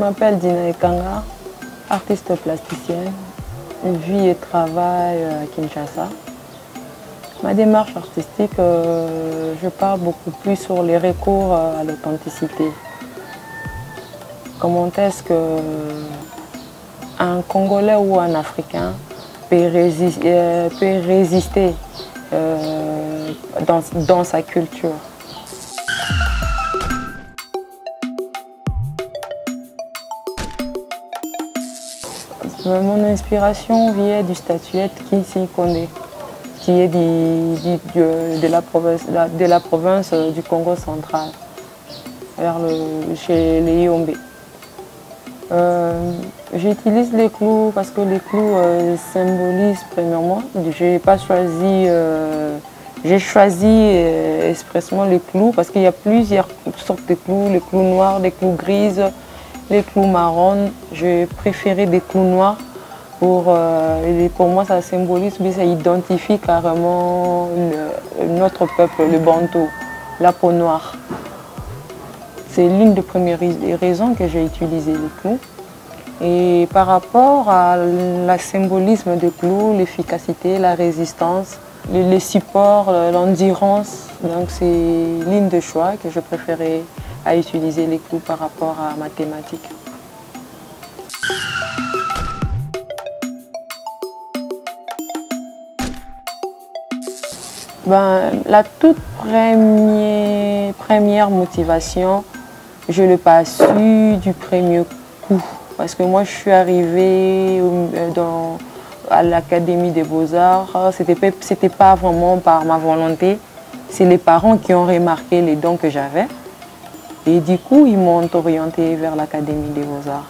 m'appelle Dina Ekanga, artiste plasticienne, vis et travaille à Kinshasa. Ma démarche artistique, je parle beaucoup plus sur les recours à l'authenticité. Comment est-ce qu'un Congolais ou un Africain peut résister dans sa culture. Mon inspiration vient du statuette Kinsi Kondé, qui est de la province du Congo central, chez les Yombe. J'utilise les clous parce que les clous symbolisent premièrement. J'ai choisi expressément les clous parce qu'il y a plusieurs sortes de clous, les clous noirs, les clous grises, les clous marrons. J'ai préféré des clous noirs pour moi ça symbolise, mais ça identifie carrément notre peuple, le Bantou, la peau noire. C'est l'une des premières raisons que j'ai utilisé les clous. Et par rapport à la symbolisme des clous, l'efficacité, la résistance, les supports, l'endurance, donc c'est l'une des choix que je préférais à utiliser les clous par rapport à ma thématique. La toute première motivation, je l'ai pas su du premier coup. Parce que moi, je suis arrivée à l'Académie des Beaux-Arts. C'était pas vraiment par ma volonté. C'est les parents qui ont remarqué les dons que j'avais. Et du coup, ils m'ont orientée vers l'Académie des Beaux-Arts.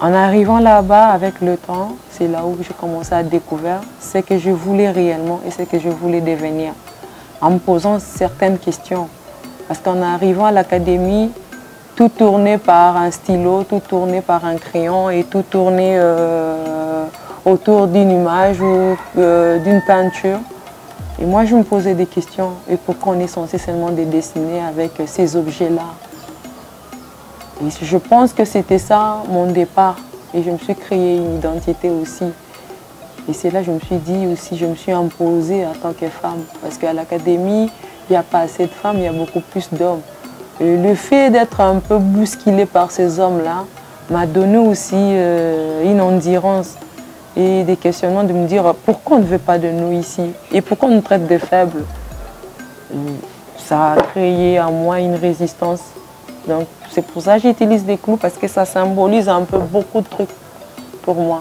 En arrivant là-bas, avec le temps, c'est là où j'ai commencé à découvrir ce que je voulais réellement et ce que je voulais devenir. En me posant certaines questions. Parce qu'en arrivant à l'académie, tout tournait par un stylo, tout tournait par un crayon et tout tournait autour d'une image ou d'une peinture. Et moi, je me posais des questions. Et pourquoi on est censé seulement dessiner avec ces objets-là? Et je pense que c'était ça mon départ. Et je me suis créé une identité aussi. Et c'est là que je me suis dit aussi, je me suis imposée en tant que femme. Parce qu'à l'académie, il n'y a pas assez de femmes, il y a beaucoup plus d'hommes. Et le fait d'être un peu bousculée par ces hommes-là m'a donné aussi une endurance et des questionnements de me dire pourquoi on ne veut pas de nous ici et pourquoi on nous traite de faibles. Ça a créé en moi une résistance. Donc c'est pour ça que j'utilise des clous parce que ça symbolise un peu beaucoup de trucs pour moi.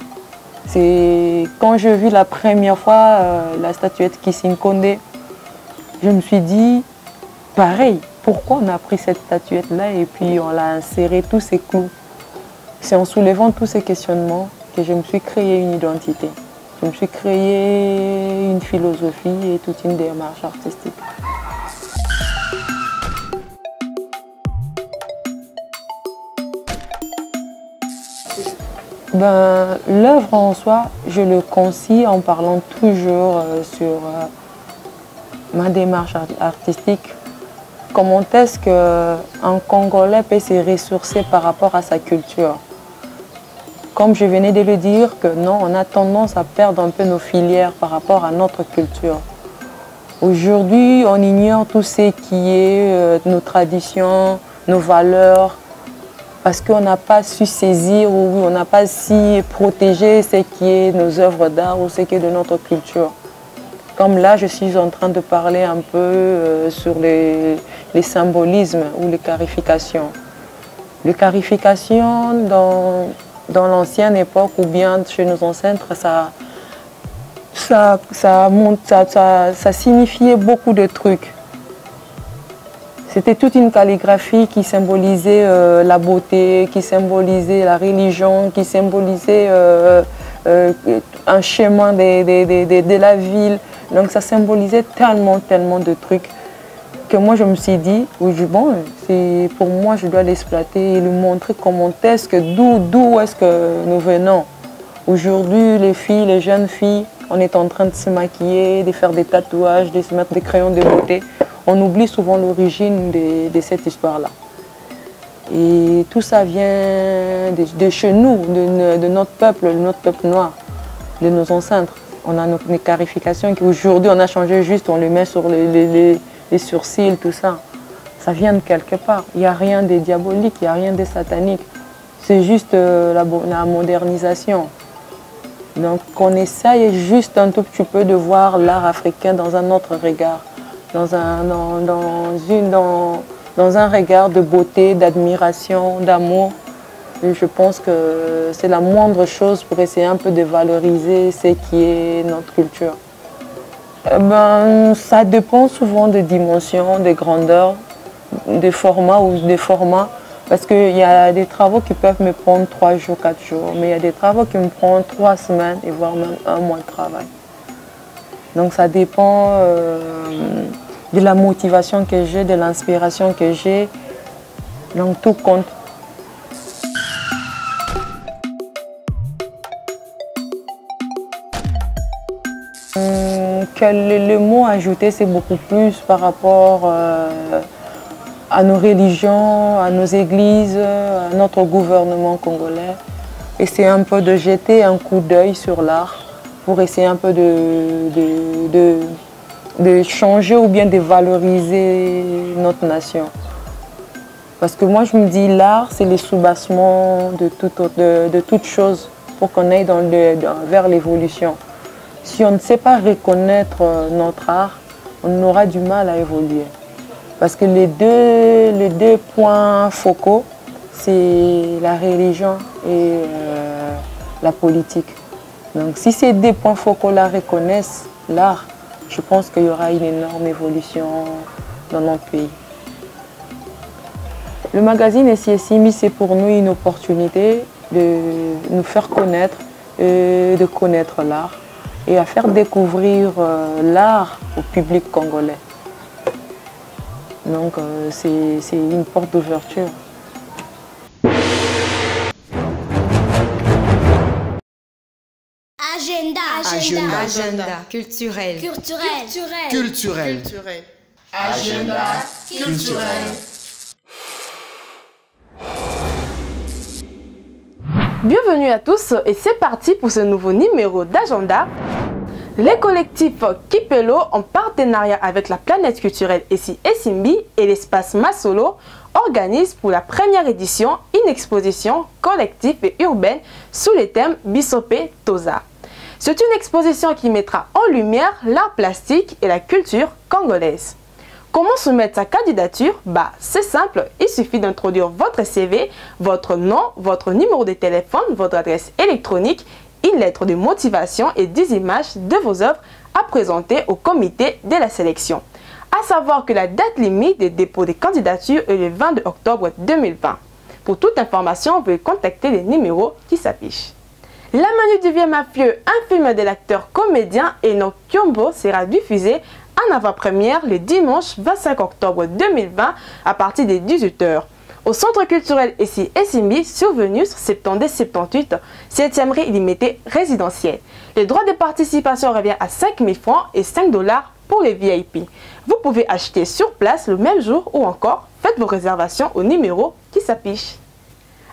C'est quand je vis la première fois la statuette Kinsi Kondé, je me suis dit pareil. Pourquoi on a pris cette statuette-là et puis on l'a inséré tous ces clous? C'est en soulevant tous ces questionnements que je me suis créé une identité. Je me suis créé une philosophie et toute une démarche artistique. L'œuvre en soi, je le concis en parlant toujours sur ma démarche artistique. Comment est-ce qu'un Congolais peut se ressourcer par rapport à sa culture? Comme je venais de le dire, que non, on a tendance à perdre un peu nos filières par rapport à notre culture. Aujourd'hui, on ignore tout ce qui est nos traditions, nos valeurs, parce qu'on n'a pas su saisir ou on n'a pas su protéger ce qui est nos œuvres d'art ou ce qui est de notre culture. Comme là, je suis en train de parler un peu sur les symbolismes ou les clarifications. Les clarifications dans l'ancienne époque ou bien chez nos ancêtres, ça signifiait beaucoup de trucs. C'était toute une calligraphie qui symbolisait la beauté, qui symbolisait la religion, qui symbolisait un chemin de la ville. Donc ça symbolisait tellement de trucs que moi je me suis dit, bon, pour moi je dois l'exploiter et lui montrer comment est-ce que, d'où est-ce que nous venons. Aujourd'hui, les filles, les jeunes filles, on est en train de se maquiller, de faire des tatouages, de se mettre des crayons de beauté. On oublie souvent l'origine de cette histoire-là. Et tout ça vient de chez nous, de notre peuple noir, de nos ancêtres. On a nos scarifications qui aujourd'hui on a changé juste, on les met sur les sourcils, tout ça. Ça vient de quelque part. Il n'y a rien de diabolique, il n'y a rien de satanique. C'est juste la modernisation. Donc on essaye juste un tout petit peu de voir l'art africain dans un autre regard, dans un regard de beauté, d'admiration, d'amour. Et je pense que c'est la moindre chose pour essayer un peu de valoriser ce qui est notre culture. Ça dépend souvent des dimensions, des grandeurs, des formats ou des formats. Parce qu'il y a des travaux qui peuvent me prendre 3 jours, 4 jours, mais il y a des travaux qui me prennent 3 semaines et voire même 1 mois de travail. Donc ça dépend de la motivation que j'ai, de l'inspiration que j'ai. Donc tout compte. Le mot ajouté, c'est beaucoup plus par rapport à nos religions, à nos églises, à notre gouvernement congolais. Et c'est un peu de jeter un coup d'œil sur l'art pour essayer un peu de changer ou bien de valoriser notre nation. Parce que moi je me dis l'art c'est le soubassement de toute chose pour qu'on aille vers l'évolution. Si on ne sait pas reconnaître notre art, on aura du mal à évoluer. Parce que les deux points focaux, c'est la religion et la politique. Donc si ces 2 points focaux-là reconnaissent l'art, je pense qu'il y aura une énorme évolution dans notre pays. Le magazine SISIMI, c'est pour nous une opportunité de nous faire connaître, de connaître l'art et à faire découvrir l'art au public congolais. Donc c'est une porte d'ouverture. Agenda culturel. Agenda culturel. Bienvenue à tous et c'est parti pour ce nouveau numéro d'Agenda. Les collectifs Kipelo, en partenariat avec la planète culturelle SISIMI et l'espace Masolo, organisent pour la première édition une exposition collective et urbaine sous le thème Bisopé Toza. C'est une exposition qui mettra en lumière l'art plastique et la culture congolaise. Comment soumettre sa candidature? C'est simple, il suffit d'introduire votre CV, votre nom, votre numéro de téléphone, votre adresse électronique, une lettre de motivation et des images de vos œuvres à présenter au comité de la sélection. À savoir que la date limite de dépôt des candidatures est le 22 octobre 2020. Pour toute information, vous pouvez contacter les numéros qui s'affichent. La Menu du Vieux Mafieux, un film de l'acteur comédien Enoch Kyombo, sera diffusé en avant-première le dimanche 25 octobre 2020 à partir des 18 h. Au Centre culturel SISIMI, survenu sur 72-78, 7e rue illimitée résidentielle. Le droit de participation revient à 5 000 francs et 5 $ pour les VIP. Vous pouvez acheter sur place le même jour ou encore faites vos réservations au numéro qui s'affiche.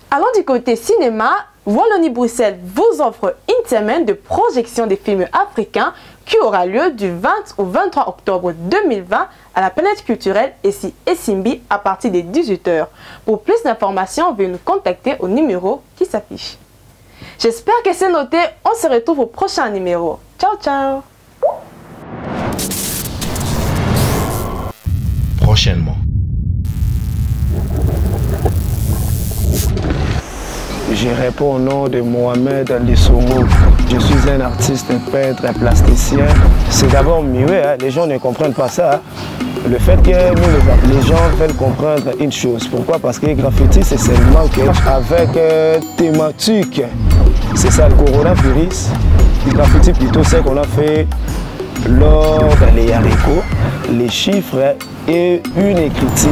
Allons du côté cinéma, Wallonie-Bruxelles vous offre une semaine de projection des films africains qui aura lieu du 20 au 23 octobre 2020 à la planète culturelle SISIMI à partir des 18 h. Pour plus d'informations, veuillez nous contacter au numéro qui s'affiche. J'espère que c'est noté. On se retrouve au prochain numéro. Ciao, ciao! Prochainement. Je réponds au nom de Mohamed Lissongo. Je suis un artiste, un peintre, un plasticien. C'est d'abord muet, les gens ne comprennent pas ça. Le fait que les gens veulent comprendre une chose. Pourquoi? Parce que le graffiti, c'est seulement avec thématique. C'est ça le coronavirus. Le graffiti, plutôt, c'est qu'on a fait l'ordre, les haricots, les chiffres et une écriture.